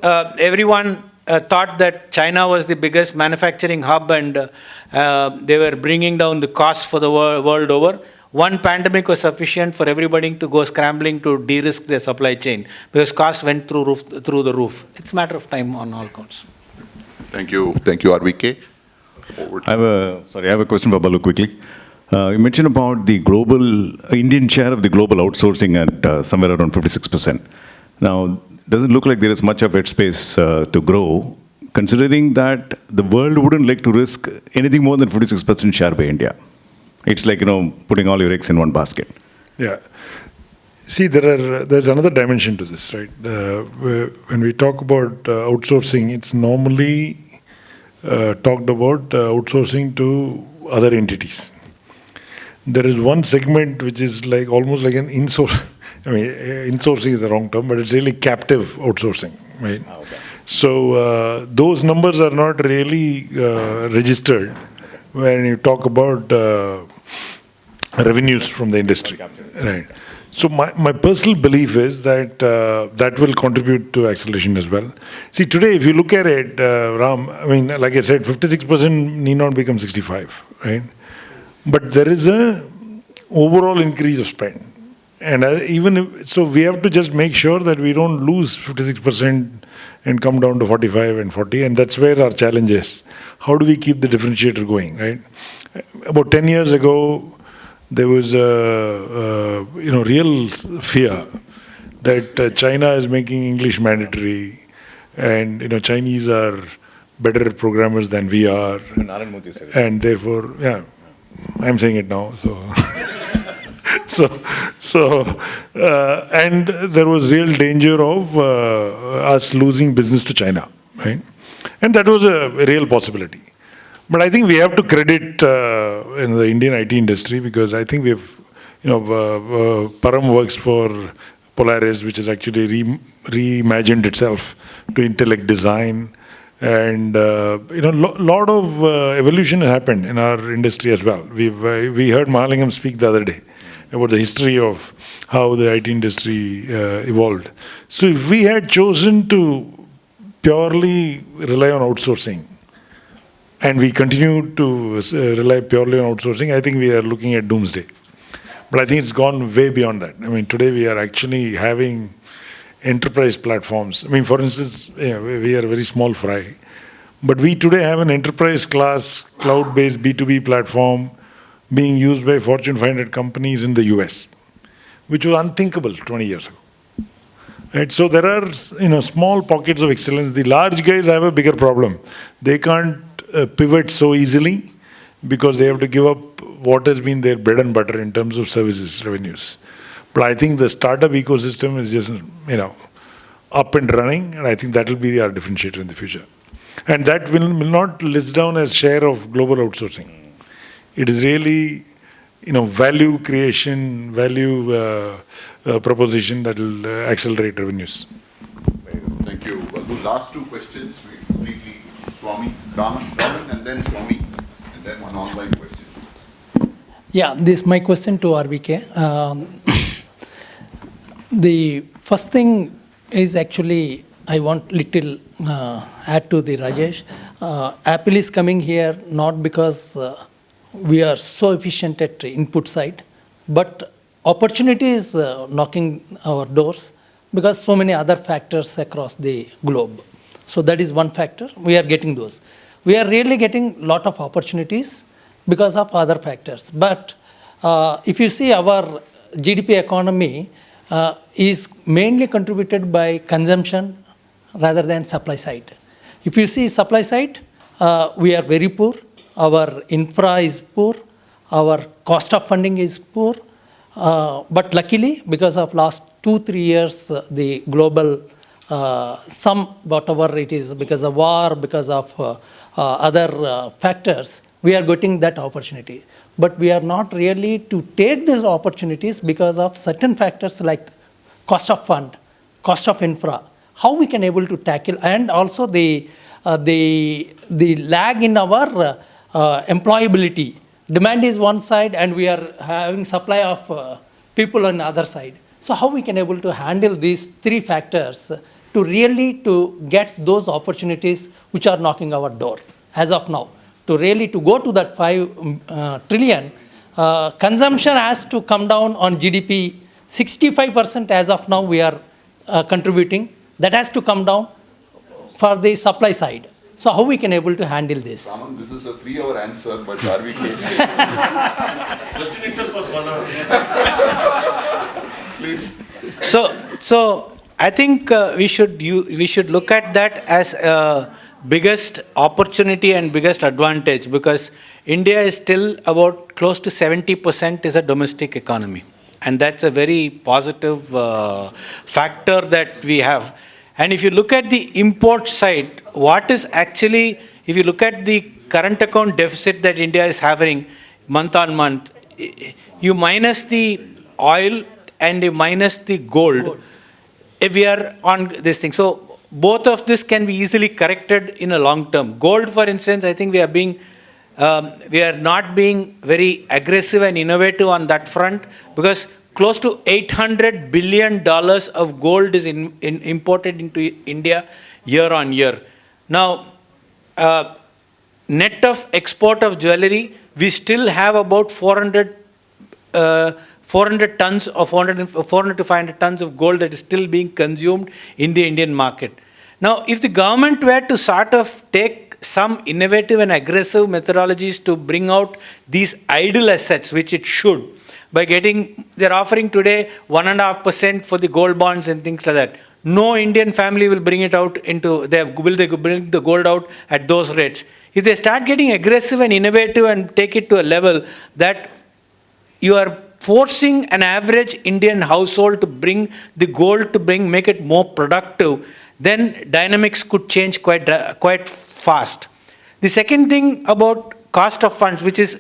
everyone thought that China was the biggest manufacturing hub, and they were bringing down the costs for the world over. One pandemic was sufficient for everybody to go scrambling to de-risk their supply chain, because costs went through the roof. It's a matter of time on all counts. Thank you, RVK. I have a question for Balu quickly. You mentioned about the Indian share of the global outsourcing at somewhere around 56%. Now, doesn't look like there is much of headspace to grow, considering that the world wouldn't like to risk anything more than 56% share by India. It's like, putting all your eggs in one basket. Yeah. See, there's another dimension to this, right? When we talk about outsourcing, it's normally talked about outsourcing to other entities. There is one segment which is like almost like an insourcing. I mean, insourcing is the wrong term, but it's really captive outsourcing, right? Okay. So those numbers are not really registered when you talk about revenues from the industry, right? So my personal belief is that that will contribute to acceleration as well. See, today, if you look at it, Ram, I mean, like I said, 56% need not become 65, right? But there is a overall increase of spend. And so we have to just make sure that we don't lose 56% and come down to 45 and 40, and that's where our challenge is. How do we keep the differentiator going, right? About 10 years ago, there was a real fear that China is making English mandatory, and Chinese are better programmers than we are, and therefore, yeah, I'm saying it now. And there was real danger of us losing business to China, right? And that was a real possibility. But I think we have to credit in the Indian IT industry, because I think we've, Param works for Polaris, which has actually reimagined itself to intellect design. And, lot of evolution has happened in our industry as well. We heard Mahalingam speak the other day about the history of how the IT industry evolved. So if we had chosen to purely rely on outsourcing, and we continue to rely purely on outsourcing, I think we are looking at doomsday. But I think it's gone way beyond that. I mean, today we are actually having enterprise platforms. I mean, for instance, we are a very small fry, but we today have an enterprise class cloud-based B2B platform being used by Fortune 500 companies in the US, which was unthinkable 20 years ago. Right? So there are small pockets of excellence. The large guys have a bigger problem. They can't pivot so easily because they have to give up what has been their bread and butter in terms of services revenues. But I think the startup ecosystem is just up and running, and I think that will be our differentiator in the future. And that will not list down as share of global outsourcing. It is really value creation, value proposition that will accelerate revenues. Thank you. Well, the last two questions, we briefly, Swami, Raman, and then Swami, and then one online question. Yeah, this is my question to RVK. The first thing is actually, I want little add to the Rajesh. Apple is coming here not because we are so efficient at input side, but opportunity is knocking our doors because so many other factors across the globe. So that is one factor. We are getting those. We are really getting lot of opportunities because of other factors. But if you see our GDP economy is mainly contributed by consumption rather than supply side. If you see supply side, we are very poor. Our infra is poor. Our cost of funding is poor. But luckily, because of last 2-3 years, the global, some whatever it is, because of war, because of other factors, we are getting that opportunity. But we are not really to take these opportunities because of certain factors like cost of fund, cost of infra, how we can able to tackle, and also the lag in our employability. Demand is one side and we are having supply of people on the other side. So how we can able to handle these three factors to really to get those opportunities which are knocking our door as of now. To really to go to that 5 trillion, consumption has to come down on GDP. 65% as of now we are contributing. That has to come down for the supply side. So how we can able to handle this? Raman, this is a 3-hour answer, but RVK. Question itself was 1 hour. Please. So I think we should look at that as biggest opportunity and biggest advantage, because India is still about close to 70% is a domestic economy, and that's a very positive factor that we have. And if you look at the import side, what is actually, if you look at the current account deficit that India is having month on month, you minus the oil and you minus the gold, if we are on this thing. So both of this can be easily corrected in a long term. Gold, for instance, I think we are not being very aggressive and innovative on that front, because close to $800 billion of gold is imported into India year on year. Now, net of export of jewelry, we still have about 400 tons or 400 to 500 tons of gold that is still being consumed in the Indian market. Now, if the government were to sort of take some innovative and aggressive methodologies to bring out these idle assets, which it should, by they're offering today 1.5% for the gold bonds and things like that. No Indian family will bring it out will they bring the gold out at those rates. If they start getting aggressive and innovative and take it to a level that you are forcing an average Indian household to bring the gold make it more productive, then dynamics could change quite fast. The second thing about cost of funds, which is,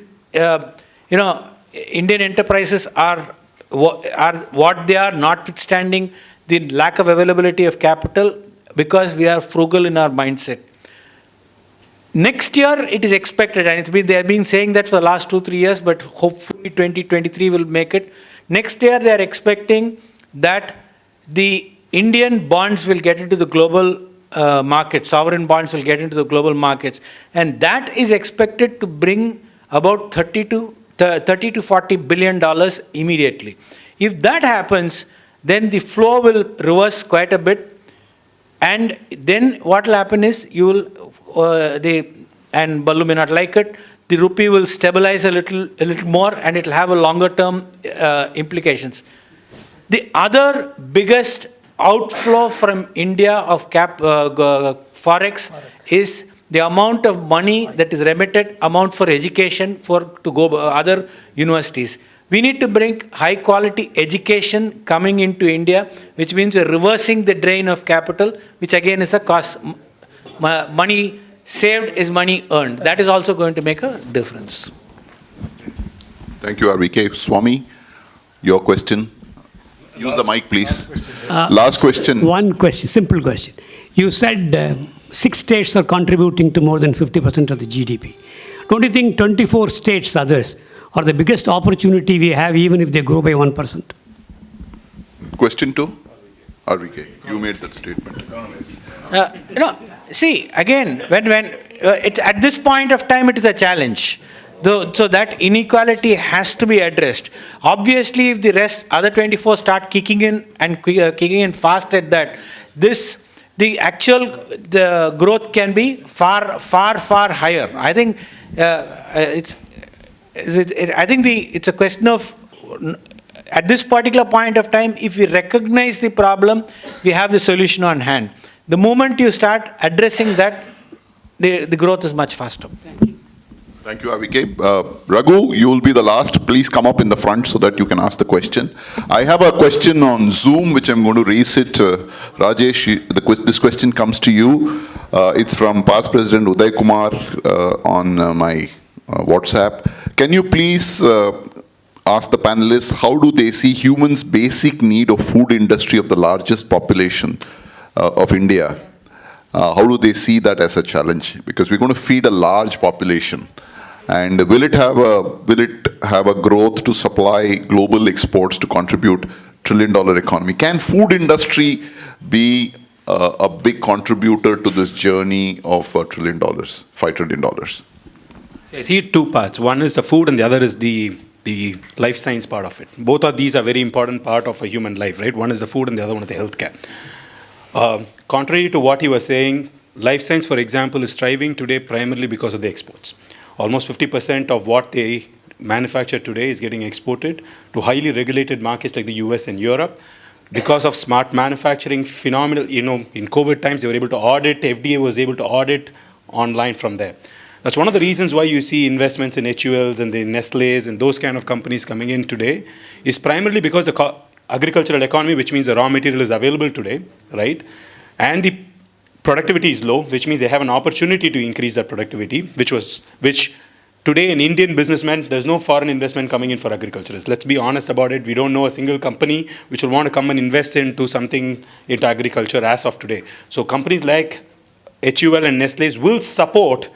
Indian enterprises are what they are, notwithstanding the lack of availability of capital, because we are frugal in our mindset. Next year, it is expected, and they have been saying that for the last 2-3 years, but hopefully 2023 will make it. Next year, they are expecting that the Indian bonds will get into the global market, sovereign bonds will get into the global markets, and that is expected to bring about $30 to $40 billion immediately. If that happens, then the flow will reverse quite a bit, and then what will happen is and Ballu may not like it, the rupee will stabilize a little more, and it will have a longer term implications. The other biggest outflow from India of forex is the amount of money that is remitted, amount for education to go other universities. We need to bring high quality education coming into India, which means reversing the drain of capital, which again is a cost. Money saved is money earned. That is also going to make a difference. Thank you, RVK. Swami, your question. Use the mic, please. Last question. One question, simple question. You said 6 states are contributing to more than 50% of the GDP. Don't you think 24 states, others, are the biggest opportunity we have, even if they grow by 1%. Question 2? RVK, you made that statement. See, again, at this point of time, it is a challenge. So that inequality has to be addressed. Obviously, if the other 24 start kicking in and kicking in fast at that, the growth can be far higher. I think it's a question of, at this particular point of time, if we recognize the problem, we have the solution on hand. The moment you start addressing that, the growth is much faster. Thank you, RVK. Raghu, you will be the last. Please come up in the front so that you can ask the question. I have a question on Zoom, which I'm going to raise it. Rajesh, this question comes to you. It's from past President Uday Kumar on my WhatsApp. Can you please ask the panelists, how do they see humans' basic need of food industry of the largest population of India? How do they see that as a challenge? Because we're going to feed a large population. And will it have a growth to supply global exports to contribute $1 trillion economy? Can food industry be a big contributor to this journey of $1 trillion, $5 trillion? I see two parts. One is the food and the other is the life science part of it. Both of these are very important part of a human life, right? One is the food and the other one is the healthcare. Contrary to what you were saying, life science, for example, is thriving today primarily because of the exports. Almost 50% of what they manufacture today is getting exported to highly regulated markets like the US and Europe. Because of smart manufacturing, phenomenal, in COVID times, they were able to audit, FDA was able to audit online from there. That's one of the reasons why you see investments in HULs and the Nestle's and those kind of companies coming in today, is primarily because the agricultural economy, which means the raw material is available today, right? And the productivity is low, which means they have an opportunity to increase that productivity, which today an Indian businessman, there's no foreign investment coming in for agriculturists. Let's be honest about it. We don't know a single company which will want to come and invest into agriculture as of today. So companies like HUL and Nestle's will support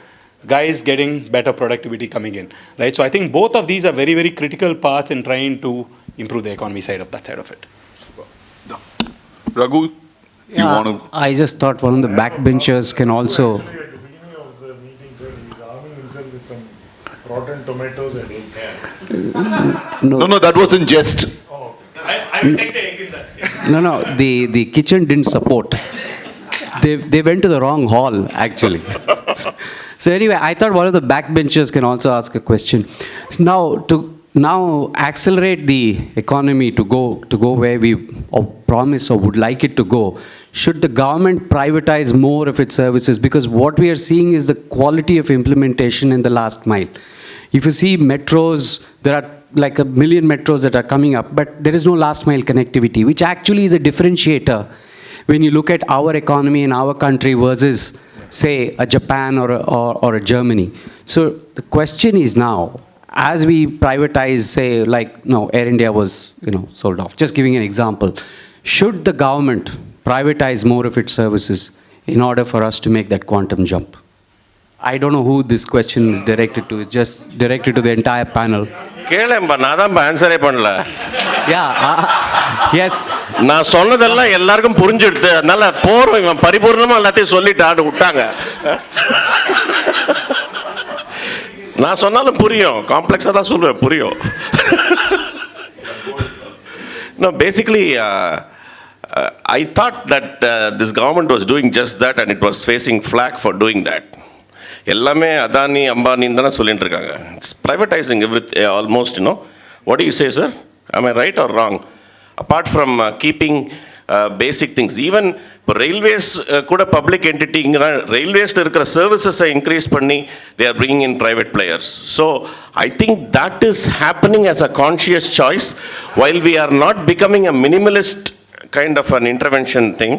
guys getting better productivity coming in, right? So I think both of these are very, very critical parts in trying to improve the economy side of it. Raghu, you want to? I just thought one of the backbenchers can also. At the beginning of the meeting, sir, he's arming himself with some rotten tomatoes and egg. No, that wasn't just. Oh, I will take the egg in that case. No, the kitchen didn't support. They went to the wrong hall, actually. So anyway, I thought one of the backbenchers can also ask a question. Now accelerate the economy to go where we promise or would like it to go, should the government privatize more of its services? Because what we are seeing is the quality of implementation in the last mile. If you see metros, there are like 1 million metros that are coming up, but there is no last mile connectivity, which actually is a differentiator when you look at our economy in our country versus, say, a Japan or a Germany. So the question is now, as we privatize, say, Air India was, sold off. Just giving an example. Should the government privatize more of its services in order for us to make that quantum jump? I don't know who this question is directed to. It's just directed to the entire panel. Yes. நான் சொன்னதெல்லாம் எல்லாருக்கும் புரிஞ்சிடுது, அதனால போறோம், இவன் பரிபூர்ணமா எல்லாத்தையும் சொல்லிட்டு விட்டாங்க. நான் சொன்னாலும் புரியும், காம்ப்ளெக்ஸா தான் சொல்லுவேன், புரியும். No, basically, I thought that this government was doing just that and it was facing flack for doing that. எல்லாமே அதானி அம்பானின்னு தானே சொல்லிட்டு இருக்காங்க. It's privatizing almost, What do you say, sir? Am I right or wrong? Apart from keeping basic things, even railways கூட public entity, railways இருக்கிற services increase பண்ணி, they are bringing in private players. So I think that is happening as a conscious choice, while we are not becoming a minimalist kind of an intervention thing,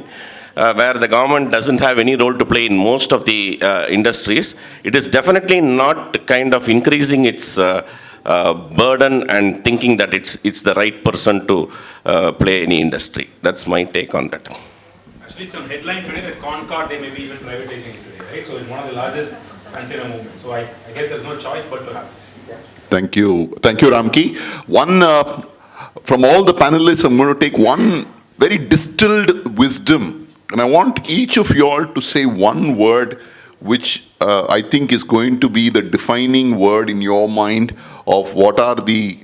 where the government doesn't have any role to play in most of the industries. It is definitely not kind of increasing its burden and thinking that it's the right person to play any industry. That's my take on that. Actually, some headline today that Concord, they may be even privatizing today, right? So it's one of the largest container movements. So I guess there's no choice but to have. Thank you. Thank you, Ramki. One, from all the panelists, I'm going to take one very distilled wisdom. And I want each of you all to say one word which I think is going to be the defining word in your mind of what are the,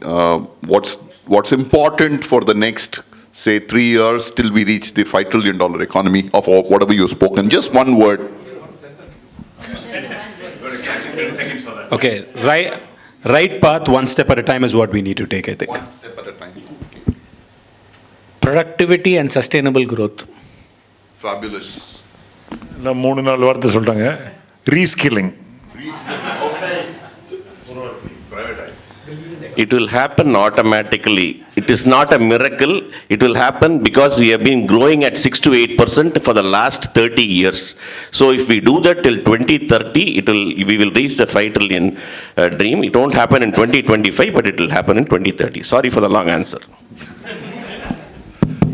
what's important for the next, say, 3 years till we reach the $5 trillion economy of whatever you've spoken. Just one word. Okay, right path, one step at a time is what we need to take, I think. One step at a time. Productivity and sustainable growth. Fabulous. நான் 3-4 வார்த்தை சொல்லிட்டாங்க. Reskilling. It will happen automatically. It is not a miracle. It will happen because we have been growing at 6 to 8% for the last 30 years. So if we do that till 2030, we will reach the 5 trillion dream. It won't happen in 2025, but it will happen in 2030. Sorry for the long answer.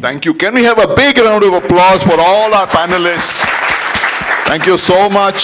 Thank you. Can we have a big round of applause for all our panelists? Thank you so much.